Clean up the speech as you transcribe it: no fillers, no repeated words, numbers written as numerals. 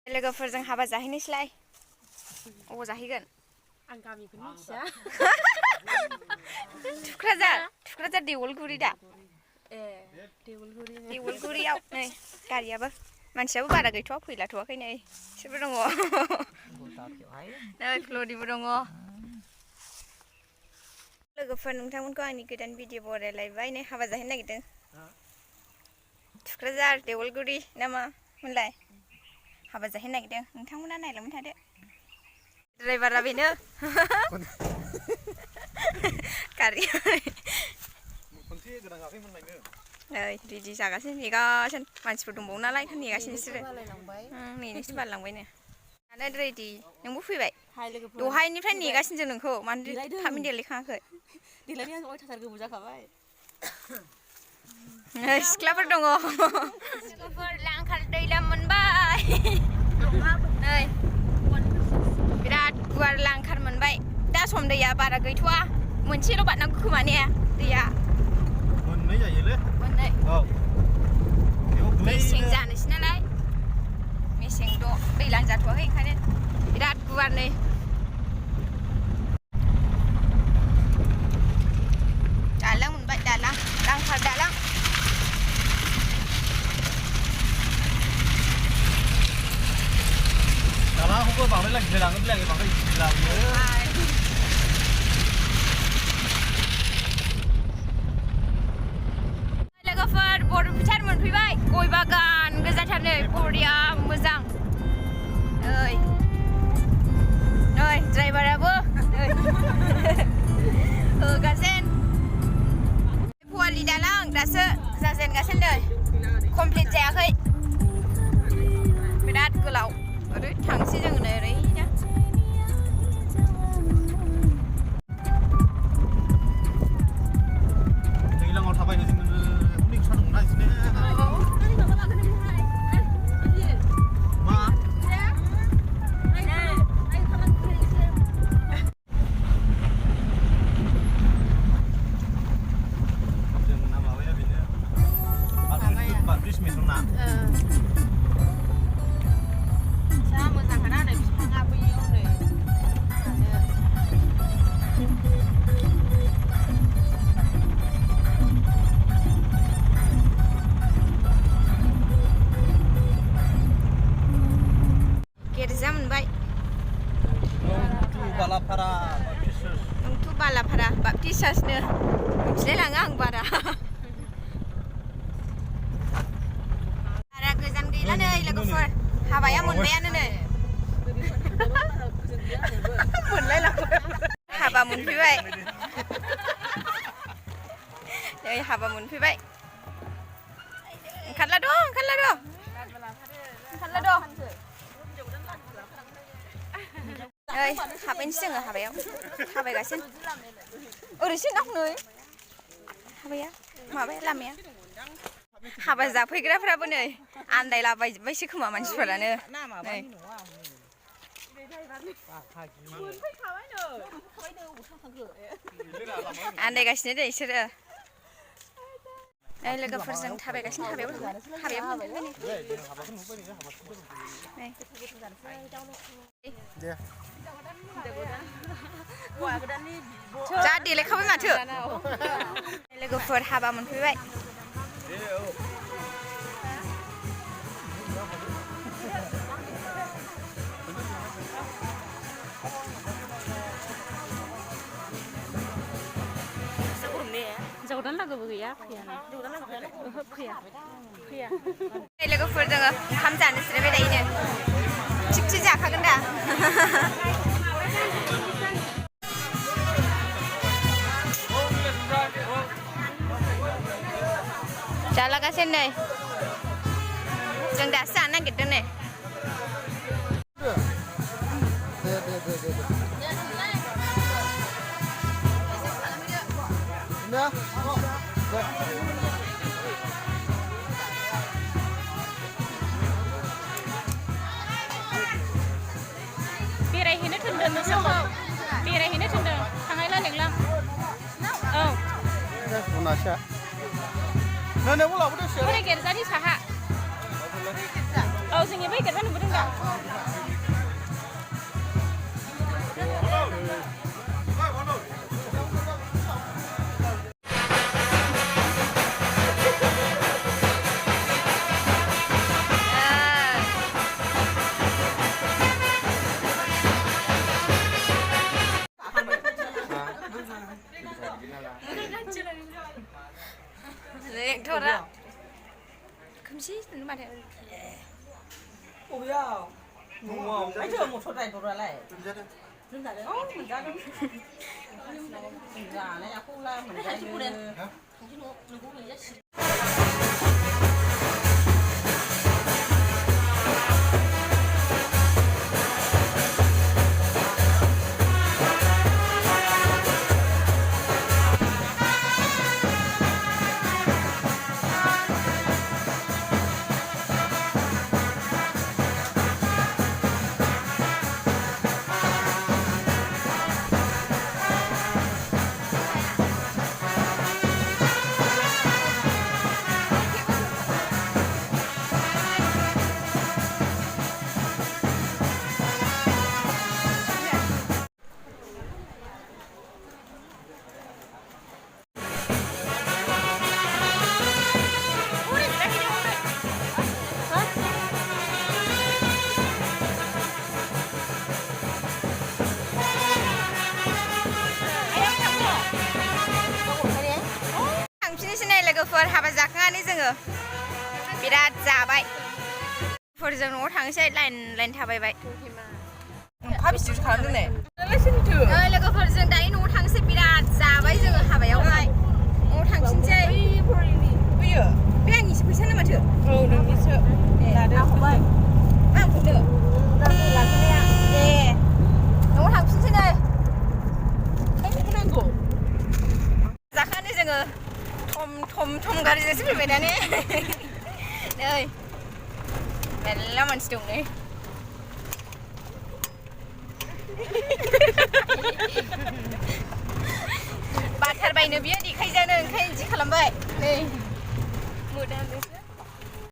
लोगोफोरजों हाबा जाहैनोसैलाय अबाव जाहैगोन आं गामिखौनो मिथिया थुक्राझार देवलगुरि दा देवलगुरियाव नै गारियाबो मानसियाबो बारा गैथ'आ फैलाथ'वाखै नै एसेबो दङ नै क्ल'दिबो दङ लोगोफोर नोंथांमोनखौ आंनि गोदान भिडिअ बरायलायबाय नै हाबा जाहैनो नागिरदों थुक्राझार देवलगुरि नामा मोनलाय हाबा जाहैनो नागिरदों नोंथांमोना नायलांबाय थादो ड्राइभारा बेनो गारि नै रेडि जागासिनो नेगासिनो मानसिफोर दंबावो नालाय नेगासिनो बिसोरो नेनोसो बालायलांबायनो दानो रेडि नोंबो फैबाय दहायनिफ्राय नेगासिनो जों नोंखौ मानो थाबैनो देलायखाङाखै देलायनाया अयथासार गोबाव जाखाबाय नै सिख्लाफोर दङ सिख्लाफोर लांखार दैलाम मोनबाय नै बिराद गुवार लांखार मोनबाय दा सम दैया बारा गैथ'आ मोनसेल' बारनांगौ खोमा ने दैया मोननै जायोलै मोननै औ मेसें जानोसै नालाय मेसें दैज्लां जाथ'वाखै ओंखायनो बिराद गुवार नै दालां मोनबाय दालां लांखार दालां दालांखौबो बांद्राय लांगिलाङो बिलाङो बांद्राय लाङो लोगोफोर बर'फिसार मोनफैबाय गय बागान गोजाथार नै बरिया मोजां नै नै ड्राइभाराबो होगासिनो पवालि दालां दासो जाजेनगासिनो नै कमप्लिट जायाखै बिराद गोलाव ओरै थांसै जोङो नै ओरैनो दैज्लाङाव थाबायनो जोङो रिक्सा दंना बिदिनो मा जोंना माबाया बेनो 30 मिनिटना जा मोजांखाना नै बिफाङा बैयाव नै गिर्जा मोनबाय बालाफारा नोंथ' बालाफारा बापटिस्ट चार्चनो मिथिलायलाङा आं बारा गोजान गैला नै लोगोफोर हाबाया मोनबायानो नै मोनलायलांबाय हाबा मोनफैबाय नै हाबा मोनफैबाय ओंखारला दं नै हाबैनोसै जोङो हाबायाव थाबायगासिनो ओरैसो ना हनै हाबाया लामाया हाबा जाफैग्राफ्राबो नै आन्दायलाबायजोब्बायसो खोमा मानसिफोरानो नै आन्दायगासिनो दे बिसोरो नै लोगोफोरजों थाबायगासिनो हाबायाव जा देलायखाबाय माथो लोगोफोर हाबा मोनफैबाय जौदान लागोबो गैया फैयानो फैया लोगोफोर जोङो ओंखाम जानो जिरायबाय दायोनो थिगसे जाखागोन दा जालागासिनो नै जों दासो जानो नागिरदों नै बेरायहैनो थिनदों नोंसोरखौ बेरायहैनो थिनदों थांनायला लेंलां औ नों लाबोदो गिर्जानि साहा औ जोंनि बै गेटआ नुबोदों दा 레이터라 금시 는 말해 Ủa mấy trường một số này đồ ra lại mình ra đó mình ra này aku lah mình ra लोगोफोर हाबा जाखांनानै जोङो बिराद जाबाय फोरजों न'आव थांसै लाइन थाबायबाय 파비스 가는데 लोगोफोरजों दायो न'आव थांसै बिराद जाबाय जोङो हाबायावहाय न'आव थांफिनसै 뭐야 बे आंनिसो फैसानो माथो 너니서 나를 आंखौनो लांफैनाया न'आव थांफिनसै नै 나고 जाखांनानै जोङो थम गारिजोंसो फैबाय दा ने नै मेरला मानसि दं नै बाथारबायनो बियो देखायजानो ओंखायनो इदि खालामबाय नै मोदानोसो